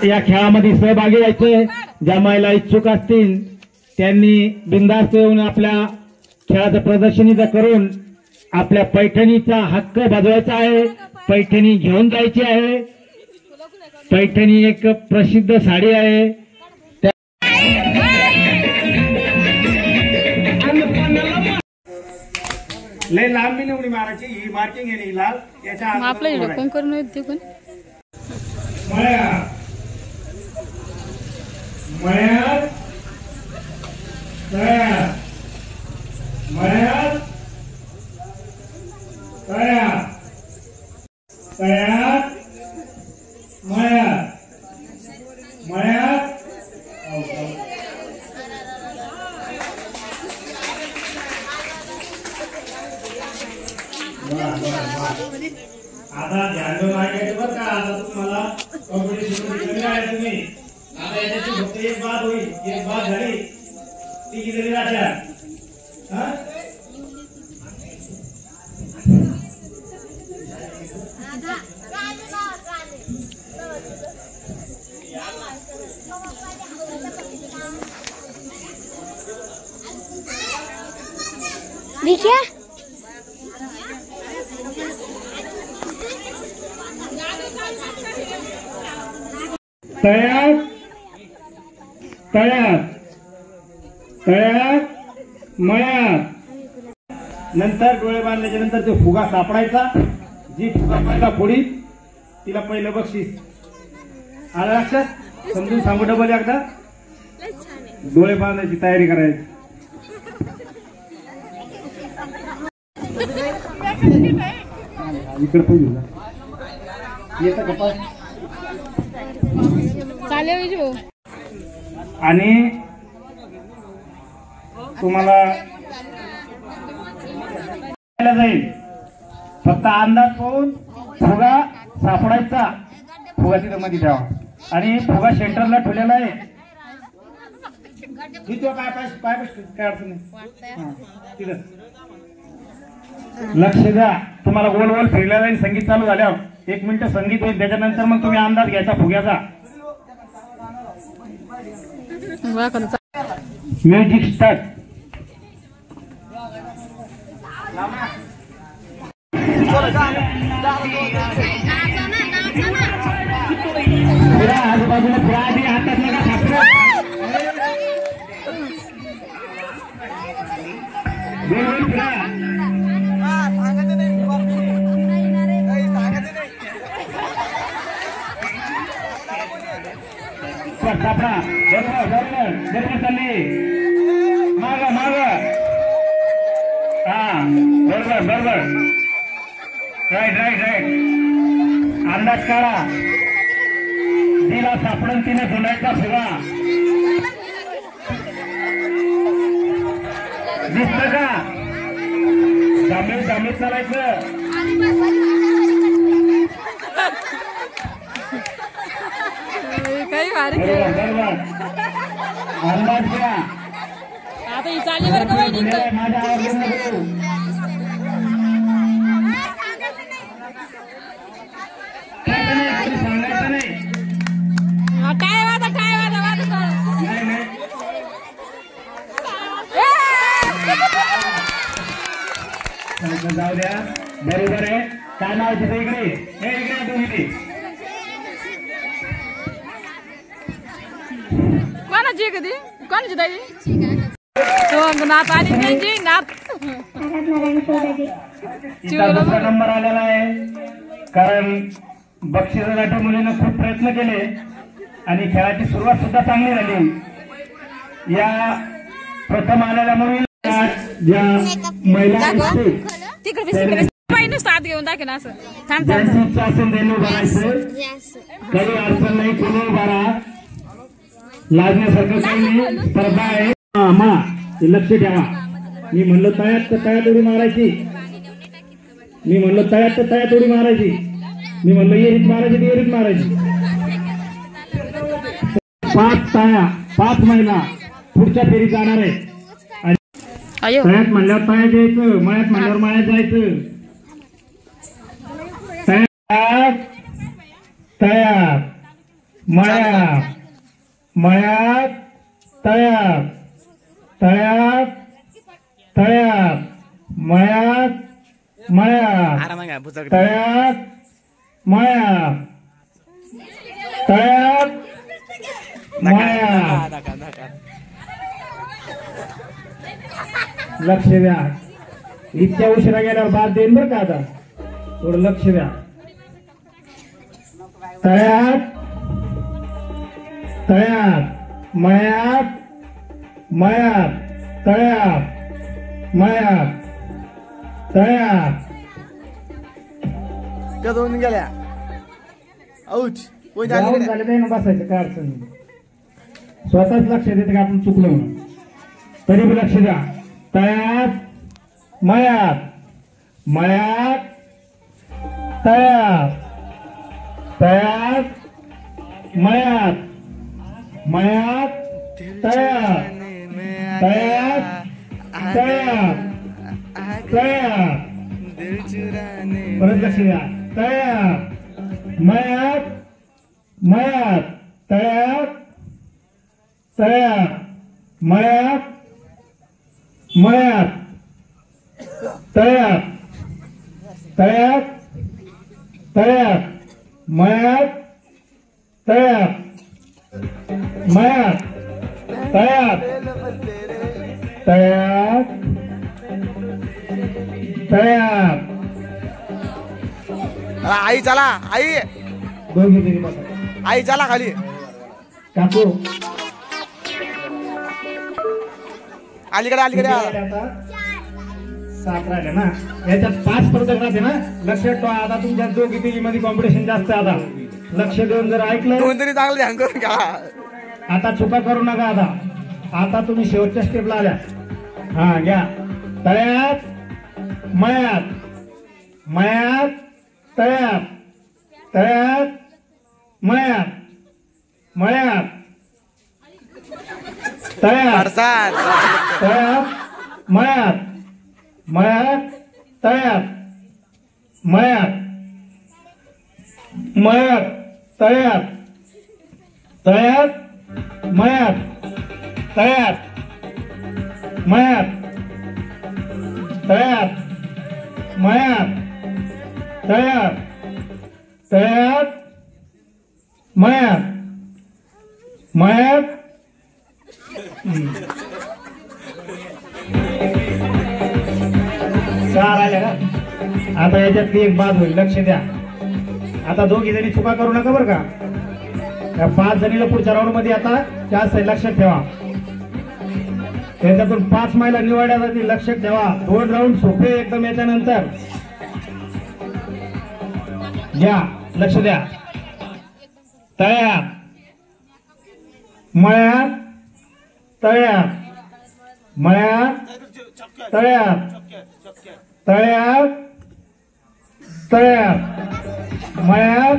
या खेळामध्ये सहभागी व्हायचे ज्या महिला इच्छुक असतील त्यांनी बिनधास्त येऊन आपल्या खेळाचं प्रदर्शन करून आपल्या पैठणीचा हक्क बजवायचा आहे। पैठणी घेऊन जायची आहे। पैठणी एक प्रसिद्ध साडी आहे। लय लांब नाही उडी मारायची ही मार्किंग आहे लाल याच्या आपल्या इकडे कोण करून येते कोण मळ्यात मळ्यात तळ्यात मळ्यात तळ्यात तळ्यात मळ्यात मळ्यात आता ध्यान नाही बरं का। आता तुम्हाला कॉम्पिटिशन आहे तुम्ही आता याच्याची फक्त एक बाद होईल। एक बाद झाली ती किती राहत्या तळ्यात तळ्यात तळ्यात मळ्यात नंतर डोळे बांधल्याच्या नंतर तो फुगा सापडायचा। जी फुगा पहिला फोडीत तिला पहिलं बक्षीस। आलं लक्षात? समजून सांगू डबल एकदा। डोळे बांधायची तयारी करायची। इकडे पहिली येतं कपा चालेल आणि तुम्हाला जाईल फक्त अंदाज पाहून फुगा सापडायचा। फुगा तिथं मध्ये ठेवा आणि फुगा सेंटरला ठेवलेला आहे। काय अडचण नाही तिथं लक्ष द्या। तुम्हाला गोल गोल फिरलेला आहे। संगीत चालू झाल्यावर 1 मिनिट संगीत होईल त्याच्यानंतर मग तुम्ही अंदाज घ्यायचा फुग्याचा। Music start. आजूबाजूला फिरा आधी हातात नका सापडा। सापडा बरोबर बरोबर बरोबर चालली माग माग हा बरोबर बरोबर राईट राईट राईट। अंदाज काढा। तिला सापडून तिने सोडायचा फुगा दिसत का? जामीन जामीन चालायचं। बरोबर अंदाज घ्या। आता ही चालली बरं का माझ्या आवाज सांगायचं नाही। काय वादा काय वादा वादा जाऊ द्या बरोबर आहे। काय नाव तिथे इकडे हे इकडे तुम्ही कोणाची कधी कोणाची ताई नात आली त्यांची नात दुसरा नंबर आलेला आहे। कारण बक्षिसासाठी मुलीने खूप प्रयत्न केले आणि खेळाची सुरुवात सुद्धा चांगली झाली। या प्रथम आलेल्या मुली ज्या महिला साथ घेऊन दाखव असं ज्यांची इच्छा असेल त्यांनी उभारायचं। काही अडचण नाही कोणी उभारा। लाजण्यासारखं काही नाही। स्पर्धा आहे मा लक्ष ठेवा। मी म्हणलं तळ्यात तर तळ्यात उडी मारायची। मी म्हणलं तळ्यात तर तळ्यात उडी मारायची। मी म्हणलं येरीत मारायची येरीत मारायची। 5 ताया 5 महिला पुढच्या फेरीत जाणार आहे। तळ्यात म्हणल्यावर तळ्यात जायचं। मळ्यात म्हणल्यावर मळ्यात जायचं। तळ्यात तळ्यात मळ्यात मळ्यात तळ्यात तळ्यात तळ्यात मळ्यात मळ्यात तळ्यात मळ्यात तळ्यात मळ्यात. लक्ष द्या, इतक्या उशिरा गेल्यावर बाद देईन बरं का. आता थोडं लक्ष द्या. तळ्यात तळ्यात मळ्यात मळ्यात तळ्यात मळ्यात तळ्यात. त्या दोन गेल्या आऊच जाऊन झाले नाही ना बसायचं, काय अडचण नाही. स्वतःच लक्ष देते का आपण चुकलो म्हणून. तरी बी लक्ष द्या. तळ्यात मळ्यात मळ्यात तळ्यात तळ्यात मळ्यात मळ्यात तळ्यात तळ्यात तळ्यात तळ्यात. परत लक्ष द्या. तळ्यात मळ्यात मळ्यात तळ्यात तळ्यात मळ्यात मळ्यात तळ्यात तळ्यात तळ्यात मळ्यात तळ्यात मळ्यात तळ्यात तळ्यात तळ्यात. आई चला आई दोघी तरी बसा. आई चला खाली काकू अलीकडे अलीकडे आता 7 राहिले ना, याच्यात 5 स्पर्धक राहते ना. लक्षात ठेवा. आता तुमच्या दोघी तिघी मध्ये कॉम्पिटिशन जास्त आहे. आता लक्ष देऊन जर ऐकलं कोणतरी चांगलं ध्यान करून घ्या. आता चुका करू नका. आता तुम्ही शेवटच्या स्टेपला आल्या. हा घ्या. तळ्यात मळ्यात मळ्यात तळ्यात तळ्यात मळ्यात मळ्यात तळ्यात फरसाण तळ्यात मळ्यात मळ्यात तळ्यात मळ्यात मळ्यात तळ्यात तळ्यात मळ्यात तळ्यात मळ्यात तळ्यात मळ्यात तळ्यात तळ्यात मळ्यात मळ्यात. चार आल्या का. आता याच्यातली एक बाद होईल. लक्ष द्या. आता दोघी जणी चुका करू नका बरं का. त्या 5 जणीला पुढच्या राऊंड मध्ये आता जास्त आहे. लक्षात ठेवा. त्याच्यातून 5 महिला निवडल्या जातील. लक्षात ठेवा. 2 राऊंड सोपे एकदम. याच्यानंतर घ्या. लक्ष द्या. तळ्यात मळ्यात तळ्यात मळ्यात तळ्यात तळ्यात तळ्यात मळ्यात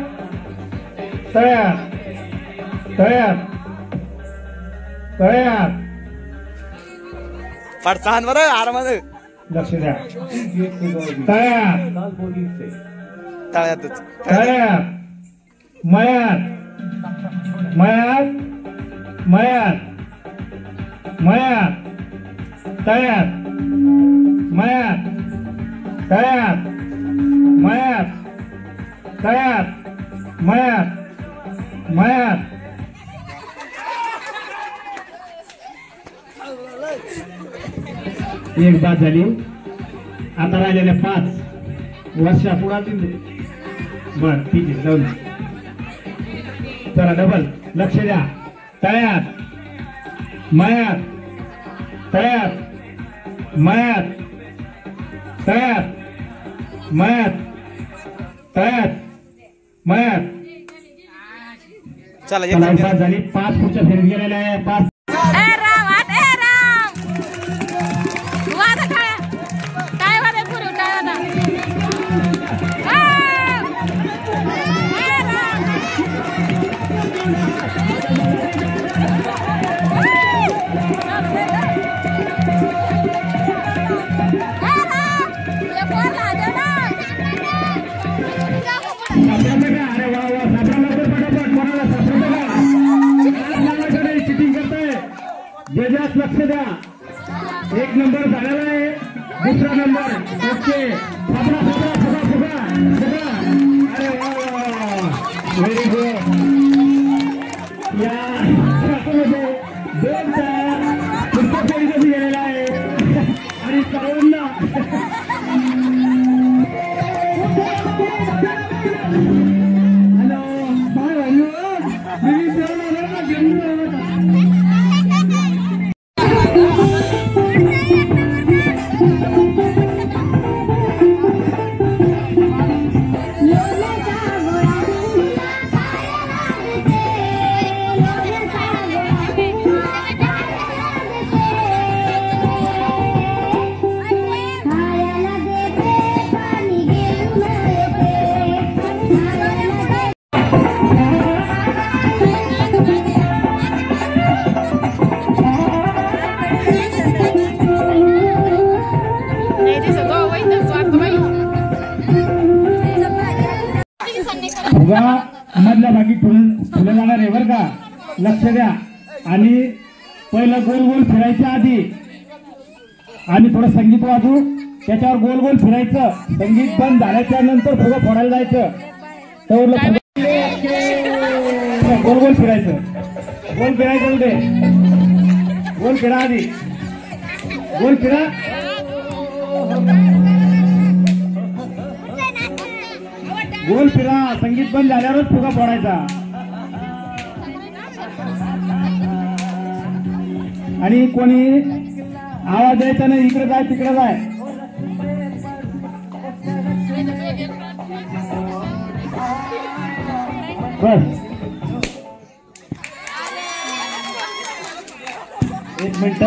तळ्यात तळ्यात तळ्यात. फरसाण बरं आरामात. लक्ष द्या. तळ्यात तळ्यातच तळ्यात मळ्यात मळ्यात मळ्यात मळ्यात तळ्यात मळ्यात तळ्यात मळ्यात तळ्यात मळ्यात मळ्यात. एक बाद झाली. आता राहिलेल्या 5 वर्षा पुढा 3. बर ठीक आहे. जाऊ द्या. चला डबल. लक्ष द्या. तळ्यात मळ्यात तळ्यात मळ्यात तळ्यात मळ्यात तळ्यात मळ्यात. चला एक बाद झाली. 5 पुढच्या फेरीत गेलेल्या आहे. 5 अरे वा वा. 17 लवकर पटापट. कोणाला 17 जजास लक्ष द्या. 1 नंबर झालेला आहे. दुसरा नंबर ओके. फबडा फबडा फबडा फबडा फबडा. अरे वा व्हेरी गुड. या मध्ये 2 टायर पुढच्या फेरीमध्ये गेलेला आहे आणि सर्वांना फुगा मधल्या भागी फुलं जाणार आहे बरं का. लक्ष द्या. आणि पहिलं गोल गोल फिरायच्या आधी आम्ही थोडं संगीत वाजू. त्याच्यावर गोल गोल फिरायचं. संगीत बंद झाल्याच्या नंतर फुगा फोडायला जायचं. तर गोल गोल फिरायचं. गोल फिरायचं उद्या. गोल फिरा आधी. गोल फिरा. गोल फिरा. संगीत बंद झाल्यावरच फुगा फोडायचा. आणि कोणी आवाज द्यायचा नाही. इकडे जाय तिकडे जाय. बस 1 मिनिट.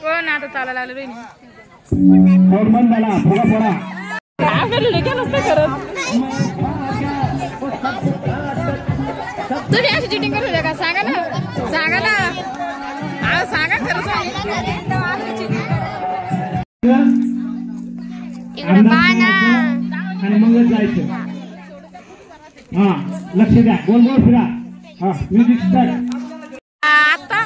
कोण आता चालायला लागलं बहिणी. बंद झाला. फुगा फोडा. काय करले काय नसतं करत. तुम्ही अशी चिटिंग करत होत्या का. सांगा ना. सांगा ना. सांगा खरं. आणि मग जायचं. हा लक्ष द्या. गोल गोल फिरा. हा म्युझिक स्टार्ट. आता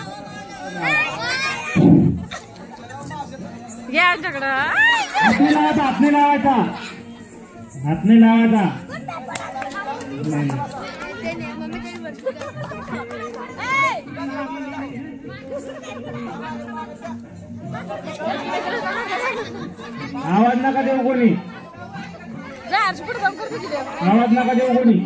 घ्या आमच्याकडं. हात नाही लावायचा. हात नाही लावायचा. हात नाही लावायचा. आवाज नका देऊ कोणी. आवाज नका देऊ कोणी.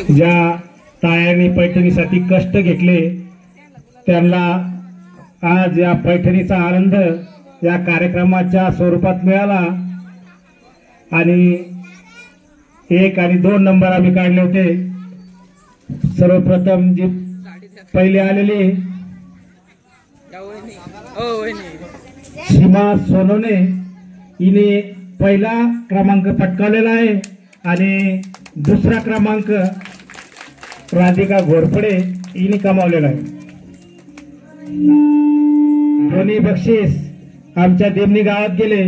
ज्या तायांनी पैठणीसाठी कष्ट घेतले त्यांना आज या पैठणीचा आनंद या कार्यक्रमाच्या स्वरूपात मिळाला. आणि 1 आणि 2 नंबर आम्ही काढले होते. सर्वप्रथम जी पहिले आलेले सीमा सोनवणे हिने पहिला क्रमांक पटकावलेला आहे. आणि दुसरा क्रमांक राधिका घोरपडे हिने कमावलेला आहे. दोन्ही बक्षीस आमच्या देमणी गावात गेले.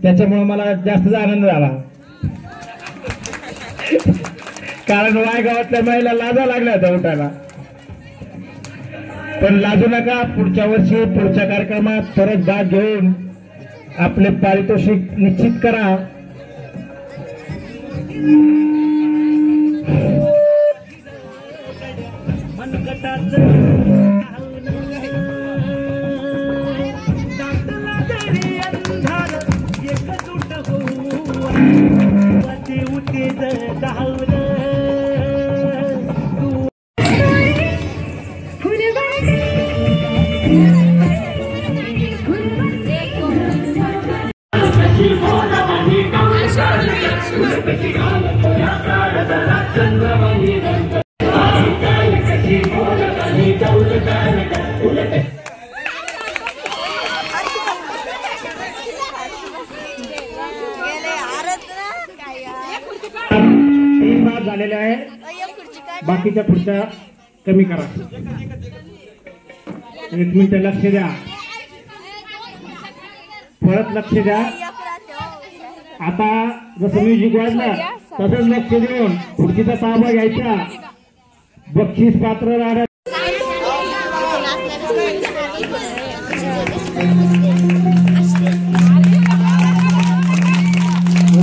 त्याच्यामुळे मला जास्त आनंद झाला. कारण वाय गावातल्या महिला लाजा लागल्या होत्या उठायला. पण लाजू नका. पुढच्या वर्षी पुढच्या कार्यक्रमात परत भाग घेऊन आपले पारितोषिक निश्चित करा. झालेले आहे. बाकीच्या खुर्च्या कमी करा. 1 मिनिट लक्ष द्या. परत लक्ष द्या. आता जसं म्युझिक वाजलं तसंच लक्ष देऊन खुर्चीचा ताबा घ्यायचा. बक्षीस पात्र राहणार.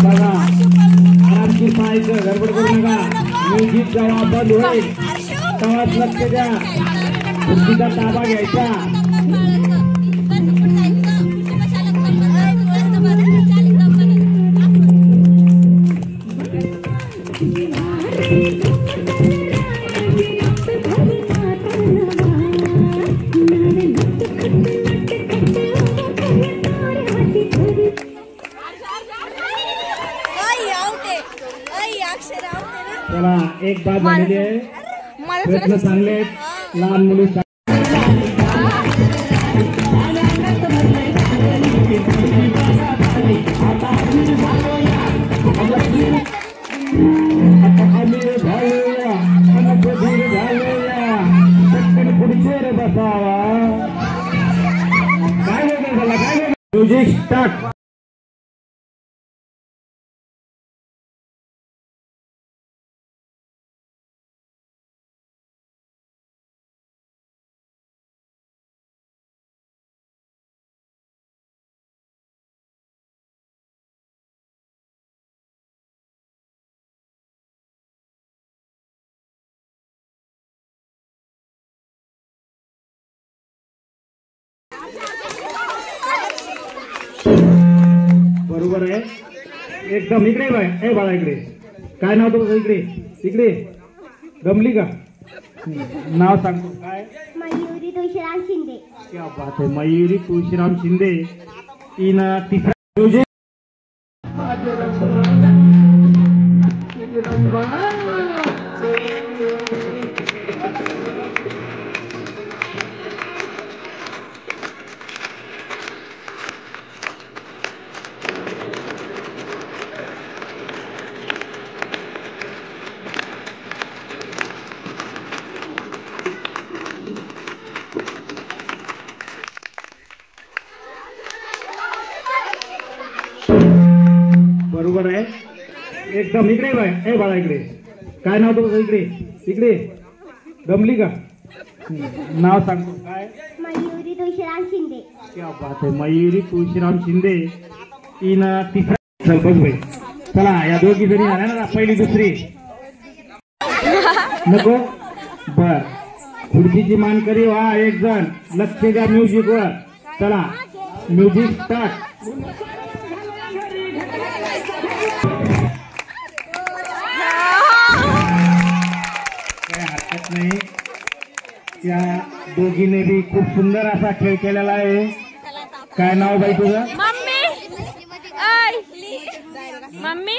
बघा आरामशीर पाहायचं, गडबड करू नका. म्युझिक जेव्हा बंद होईल तेव्हाच लक्ष द्या. खुर्चीचा ताबा घ्यायचा. चला एक बात झालेली आहे. प्रयत्न चांगले आहेत. लहान मुली पुढचे बसावा. काय बोलतो काय म्युझिक स्टार्ट. बरोबर आहे एकदम. इकडे बाय ए बाळा इकडे. काय नाव तुझं? इकडे इकडे. गमली का? नाव सांगतो काय? मयुरी तुळशीराम शिंदे. क्या बात आहे. मयुरी तुळशीराम शिंदे. तिनं तिसरा म्युझिक. बरोबर आहे एकदम. इकडे बाय ए बाळा इकडे. काय नाव तुझं? इकडे इकडे. गमली का? नाव सांगतो काय? मयुरी तुळशीराम शिंदे. क्या बात आहे. मयुरी तुळशीराम शिंदे. तिनं तिसरा. चल बघ बाई. चला या दोघी जणी झाल्या ना. पहिली दुसरी नको. बर खुर्चीची मानकरी व्हा एक जण. लक्ष द्या म्युझिक वर. चला म्युझिक स्टार्ट. काय हरकत नाही. त्या दोघीने बी खूप सुंदर असा खेळ केलेला आहे. काय नाव बाई तुझं? Mummy mummy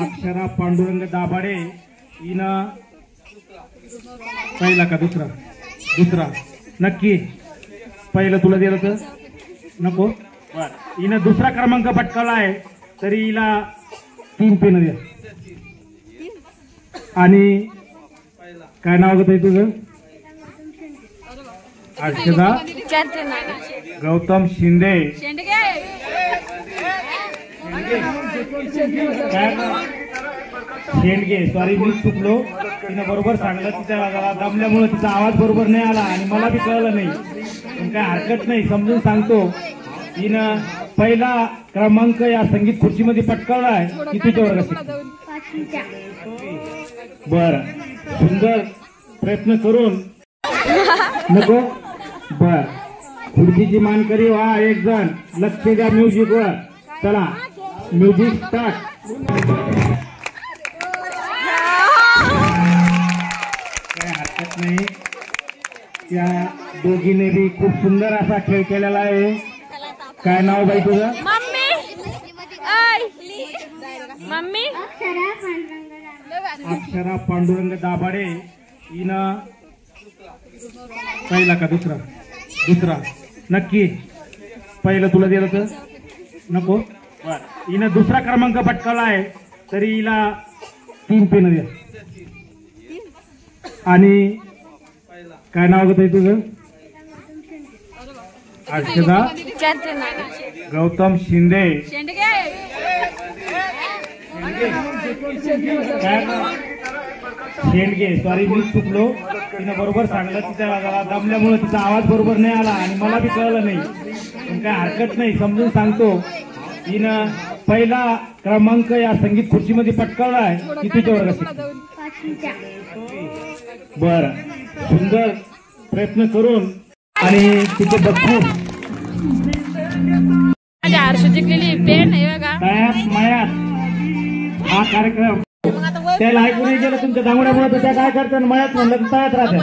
Akshara Pandurang Dabhade. हिनं पहिला का दुसरा? दुसरा. नक्की पहिलं तुला दिलं तर नको. बर हिनं दुसरा क्रमांक पटकावला आहे तरी हिला 3 पेन द्या. आणि काय नाव होतं तुझं? अर्चना गौतम शिंदे. शेंडगे. सॉरी मी चुकलो. तिनं बरोबर सांगलं. तिच्या दमल्यामुळे तिचा आवाज बरोबर नाही आला आणि मला बी कळलं नाही. पण काय हरकत नाही समजून सांगतो. हिनं पहिला क्रमांक या संगीत खुर्चीमध्ये पटकावला आहे. की तुझ्या वर्गात? बर सुंदर प्रयत्न करून नको. बर खुर्चीची मानकरी व्हा एक जण. लक्ष द्या म्युझिक वर. चला म्युझिक स्टार्ट. काय हरकत नाही. त्या दोघीने बी खूप सुंदर असा खेळ केलेला आहे. काय नाव बाई तुझं? Mummy mummy Akshara Pandurang Dabhade. हिनं पहिला का दुसरा? दुसरा. नक्की पहिलं तुला दिलं तर नको. बर हिनं दुसरा क्रमांक पटकावला आहे तरी हिला 3 पेन द्या. आणि काय नाव होतं तुझं? अर्चना गौतम शिंदे. शेंडगे. सॉरी मी चुकलो. तिनं बरोबर सांगलं. तिच्या दमल्यामुळे तिचा आवाज बरोबर नाही आला आणि मला बी कळलं नाही. पण काय हरकत नाही, समजून सांगतो. तिनं पहिला क्रमांक या संगीत खुर्चीमध्ये पटकावला आहे. कितीच्या वर्गात? बर. सुंदर प्रयत्न करून आणि तिचे बघून हर्ष जिंकलेली पेन आहे बघा. तयात मयात हा कार्यक्रम त्याला ऐकून नाही गेलं तुमच्या दांगड्यामुळे. तर त्या काय करतात मयात म्हणलं तर तयात राहतात.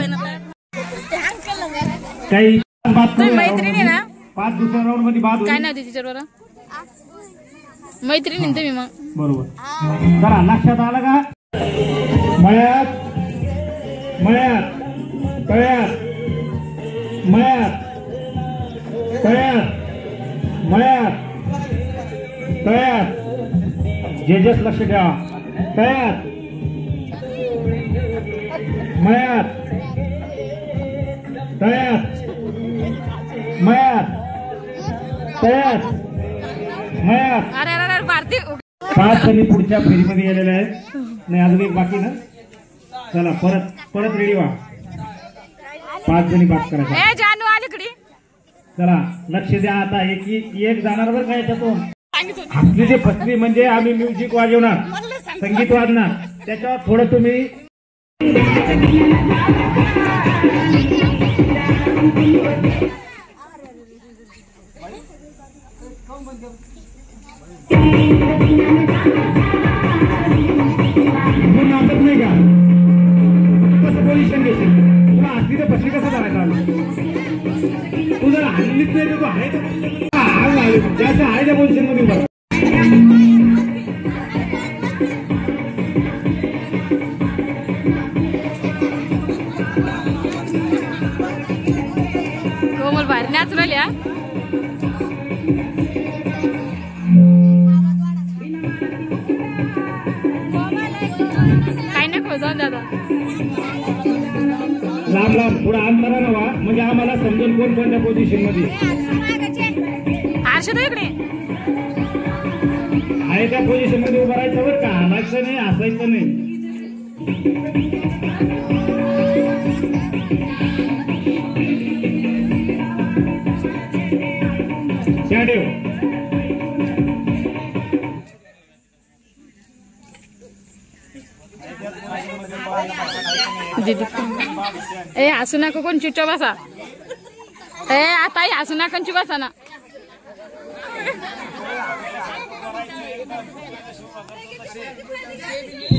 काही बात नाही. मैत्रिणी ना 5 दुसऱ्या राऊंड मध्ये बाद काय होईल. नाव टीचर बरं? मैत्रिणी तुम्ही मग बरोबर. चला लक्षात आलं का? मयात मयात तळ्यात मयात तळ्यात मयात तळ्यात. जेजस लक्ष द्या. तळ्यात मयात तळ्यात मयात तळ्यात मयात. अरे अरे अरे भारती 5 जणी पुढच्या फेरीमध्ये गेलेल्या आहेत. नाही अजून एक बाकी ना. चला परत रेडी व्हा. 5 जणी बात करायच्या. ए जानू अलीकडे चला लक्ष द्या. आता एक जाणार बरं का याच्यातून. आपली जे फसली म्हणजे आम्ही म्युझिक वाजवणार, संगीत वाजणार, त्याच्यावर थोडं तुम्ही नाटक नाही का? कसं पोझिशन घेशील? तुला असली तर फसली कसं करायचं? तू जर हल्लीच नाही तर तू आहे ज्याचं आहे त्या पोझिशन मध्ये उभा. कोमल भारी नॅचरल या. काय नको जाऊन दादा. लांब लांब थोडा अंतरा नवा म्हणजे आम्हाला समजून कोण कोणत्या पोझिशन मध्ये आरशा इकडे आहे त्या पोझिशन मध्ये उभं राहायचं बरं का. हलायचं नाही, हसायचं नाही. ए हसू नका कोण चिट्टा बसा. ए आता हसू नका बसा ना.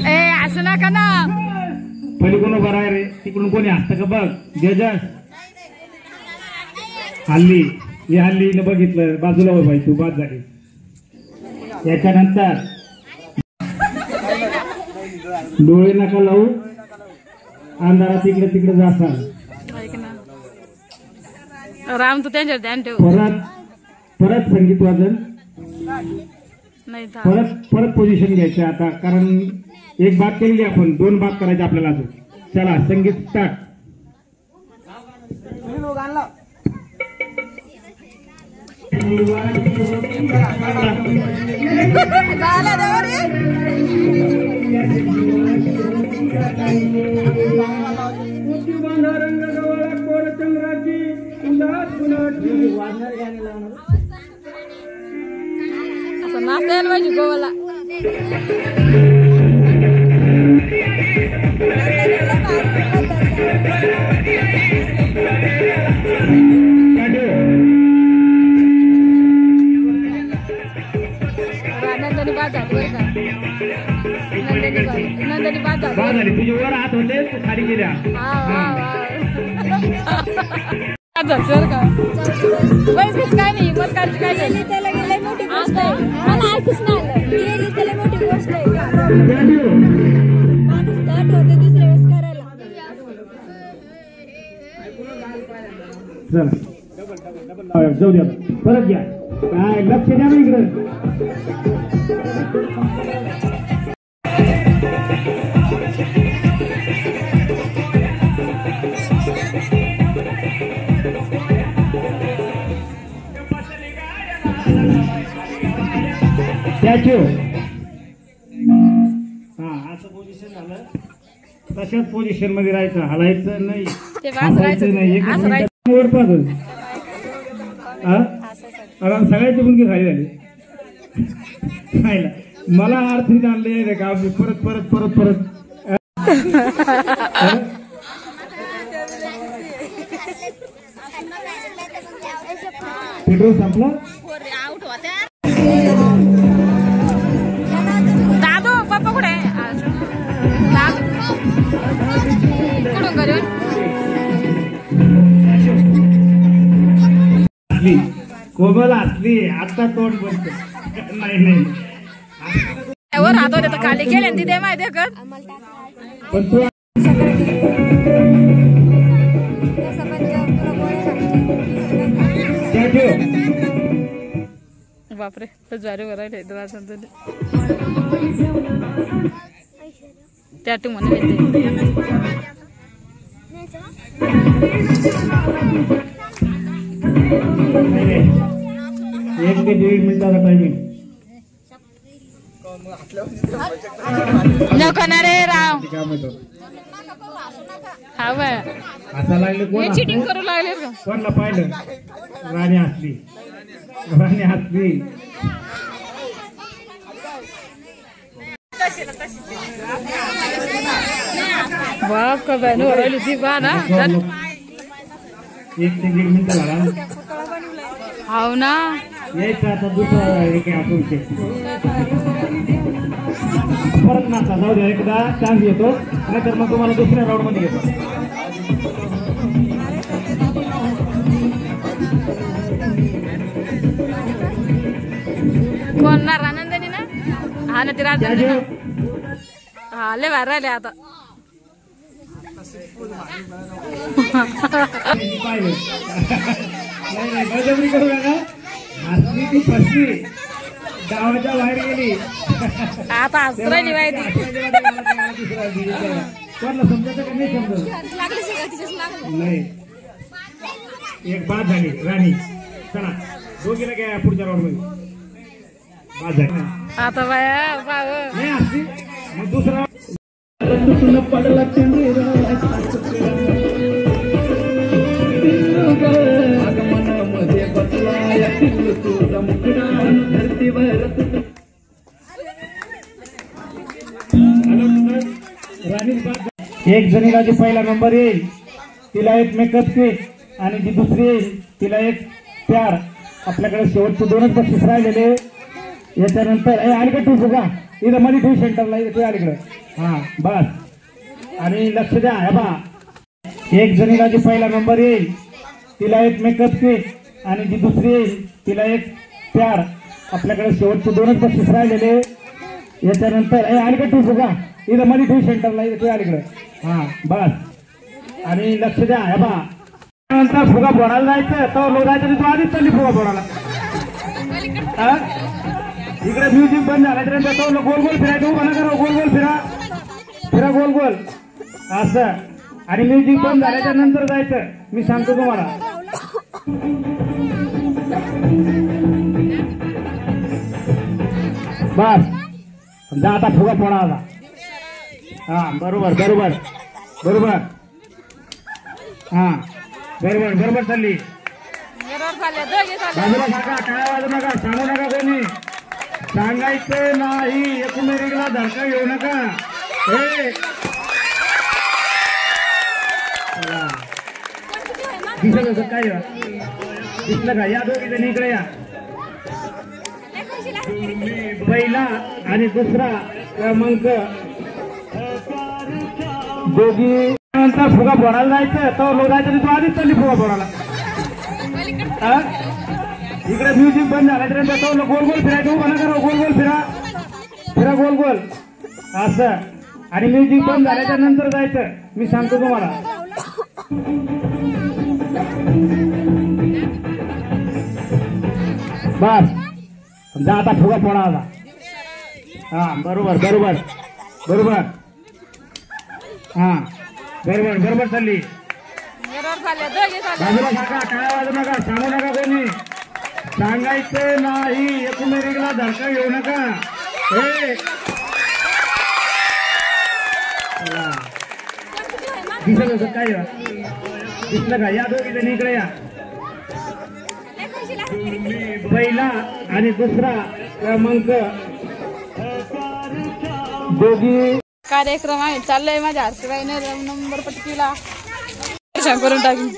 ए हसू नका ना. पहिली कोण उभा राहा रे. तिकडून कोणी हसतं का बघ. जेजस हल्ली हे हल्ली बघितलं बाजूला हो बाई तू बाद झाली. याच्यानंतर डोळे नका लावू. अंधारात इकडे तिकडे जासाल. राम तू त्यांच्यावर ध्यान ठेव. परत संगीत वाजन. नाही परत पोझिशन घ्यायचे आता. कारण एक बात केली आपण 2 बात करायचे आपल्याला अजून. चला संगीत स्टार्ट. असं नाचायला पाहिजे गोवाला. नंदनी बाद झाली बरं का. नंदनी बाद झाली. तुझे वर हात होते तू खाली गेल्या. सर का पैसेच काय नाही. मग काय झाली त्याला गेले मोठी गोष्ट आहे. मला ऐकूच नाही आलं. गेली त्याला मोठी गोष्ट आहे. माणूस दाट होते दुसऱ्या वेळेस करायला. चल जाऊ द्या. परत घ्या. काय लक्ष द्या ना इकडं. स्टॅच्यू हा असं पोझिशन झालं तशाच पोझिशन मध्ये राहायचं हलायचं नाही ते बस राहायचं हसायचं नाही असं एक राहायचं. वर पाहतो सगळ्याची मुलगी खाली झाली खायला मला आर्थिक आणले का परत परत परत परत पेट्रोल संपलं दादू पप्पा कुठे कुठून घरी असली कोमल असली आता तोंड बनत नाही नाही वर राहतो तर खाली गेले तिथे माहिती का पण तू बापरे ज्वारी वरायले त्या तू म्हणून एक ते 1.5 मिनिटाचा टायमिंग नको ना रे राव काम येतो हा बाय आता लागले कोण चिटिंग करू लागले का कोणला पाहिलं राणी असली राणी असली बाप का बहन वरली ती बा ना 1 ते 1.5 मिनिट लागला हाव ना यायचं आता दुसरा एक आपण परत नाचा जाऊ द्या एकदा चान्स येतो नाहीतर मग तुम्हाला दुसऱ्या राऊंड मध्ये घेतो कोण ना रानंदनी ना हा ना ती रानंदनी ना हा लय भारी राहिले आता पाहिलं नाही नाही बळजबरी करू नका हसली ती फसली गावाच्या बाहेर गेली आता हसू राहिली माहिती कोणाला समजायचं का नाही समजलं नाही एक बाद झाली राणी चला दोघीला काय पुढच्या राऊंड मध्ये बाद झाली आता बाया बाव नाही असली मग दुसरा पडला मध्ये बसला धरतीवर एक जणीला जी पहिला नंबर येईल तिला एक मेकअप किट आणि जी दुसरी येईल तिला एक प्यार आपल्याकडे शेवटचे 2च बक्षीस राहिलेले याच्यानंतर अलीकडे ठेवू का इथं मध्ये ठेवू सेंटरला इथे अलीकडे हा बस आणि लक्ष द्या हे बा एक जणीला जी पहिला नंबर येईल तिला एक मेकअप किट आणि जी दुसरी येईल तिला एक प्यार आपल्याकडे शेवटचे 2च बक्षीस राहिलेले याच्यानंतर अलीकडे ठेवू का इथं मध्ये ठेवू सेंटरला इथे अलीकडे हा बस आणि लक्ष द्या हे बा नंतर फुगा फोडायला जायचं तर लो जायचं तू आधीच चालली फुगा फोडायला इकडे म्युझिक बंद झाल्यानंतर तो गोल गोल फिरायचं उभा नका गोल गोल फिरा फिरा गोल गोल असं आणि म्युझिक बंद झाल्याच्या नंतर जायचं मी सांगतो तुम्हाला बस जा आता फुगा फोडा आता हा बरोबर बरोबर बरोबर हा बरोबर बरोबर चालली बाजूला नका टाळ्या वाजू नका सांगू नका कोणी सांगायचं नाही एकमेकाला धडका घेऊ नका हे दिसत होतं काय दिसलं का या दोघी जणी इकडे या पहिला आणि दुसरा क्रमांक दोघी नंतर फुगा फोडायला जायचं तर लो जायचं तू आधीच चालली फुगा फोडायला इकडे म्युझिक बंद झाल्यानंतर तो गोल गोल फिरायचं उभा नका गोल गोल फिरा फिरा गोल गोल असं आणि म्युझिक बंद झाल्याच्या नंतर जायचं मी सांगतो तुम्हाला बस जा आता फुगा फोडा आता हा बरोबर बरोबर बरोबर हा बरोबर बरोबर चालली बाजूला नका टाळ्या वाजू नका सांगू नका कोणी सांगायचं नाही एकमेकाला धडका घेऊ नका. हे दिसत होतं काय दिसलं का? या दोघी जण इकडे या. पहिला आणि दुसरा क्रमांक दोघी. कार्यक्रम आहे चाललंय माझ्या हर्षबाईने नंबर पटकीला करून टाकली.